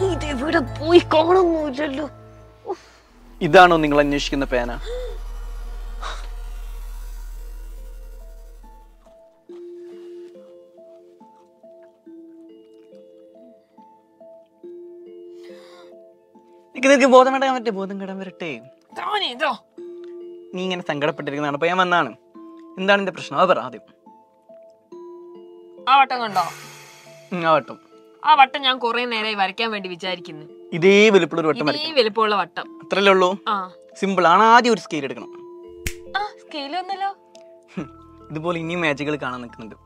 ഇതെവിടെ പോയി കാണുന്നില്ലല്ലോ. ഇതാണോ നിങ്ങൾ അന്വേഷിക്കുന്ന പേന? നിനക്ക് ബോധം വേണ്ട പറ്റേ? ബോധം കെടാൻ വരട്ടെ. നീ ഇങ്ങനെ സങ്കടപ്പെട്ടിരിക്കുന്നതാണ്. അപ്പൊ ഞാൻ വന്നാണ്. എന്താണ് എന്റെ പ്രശ്നം? അത് പറ ആദ്യം. ആ വട്ടം കണ്ടോ? ആ വട്ടം. ആ വട്ടം ഞാൻ കുറെ നേരമായി വരയ്ക്കാൻ വേണ്ടി വിചാരിക്കുന്നു. ഇതേ വലുപ്പമുള്ള ഒരു വട്ടം. ഇതേ വലുപ്പമുള്ള വട്ടം. അത്രല്ലേ ഉള്ളൂ? സിമ്പിൾ ആണ്. ആദ്യം ഒരു സ്കെയിൽ എടുക്കണം. സ്കെയിൽ ഒന്നല്ലോ. ഇതുപോലെ ഇനിയും മാജിക്കുകൾ കാണാൻ നിൽക്കുന്നുണ്ട്.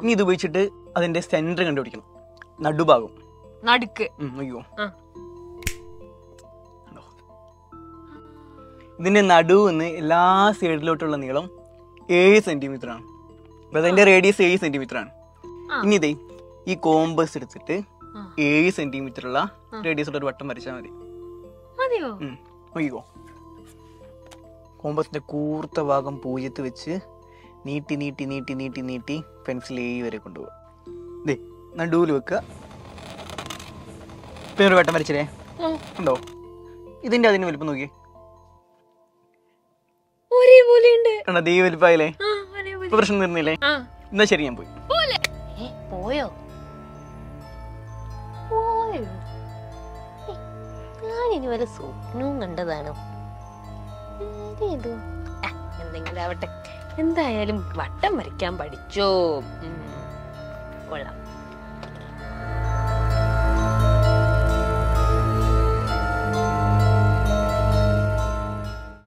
ഇനി ഇത് ഉപയോഗിച്ചിട്ട് അതിന്റെ സെന്റർ കണ്ടുപിടിക്കണം. നടുഭാഗം. നടുക്ക്. അയ്യോ, ഇതിന്റെ നടുവെന്ന് എല്ലാ സൈഡിലോട്ടുള്ള നീളം 7 സെന്റിമീറ്റർ ആണ്. അപ്പൊ അതിന്റെ റേഡിയസ് 7 സെന്റിമീറ്റർ ആണ്. ഇനി ഇതേ ഈ കോമ്പസ് എടുത്തിട്ട് 7 സെന്റിമീറ്റർ ഉള്ള റേഡിയസ് ഉള്ള ഒരു വട്ടം വരച്ചാൽ മതി. അയ്യോ, കോമ്പസിന്റെ കൂർത്ത ഭാഗം 0 വെച്ച് നീട്ടി നീട്ടി നീട്ടി നീട്ടി നീട്ടി പെൻസിൽ 7 വരെ കൊണ്ടുപോകുക. ഇതേ നടുവിൽ വെക്കുക. പിന്നെ ഒരു വട്ടം വരച്ചില്ലേ ഉണ്ടോ? ഇതിന്റെ അതിന് വലുപ്പം നോക്കിയേ. അതേ വലുപ്പായില്ലേ? പ്രശ്നം തീർന്നില്ലേ? എന്നാ ശരി, ഞാൻ പോയി. പോയോ? ഞാനിനി വരെ സ്വപ്നവും കണ്ടതാണോ? എന്തെങ്കിലും ആവട്ടെ, എന്തായാലും വട്ടം വരയ്ക്കാൻ പഠിച്ചോ. കൊള്ളാം.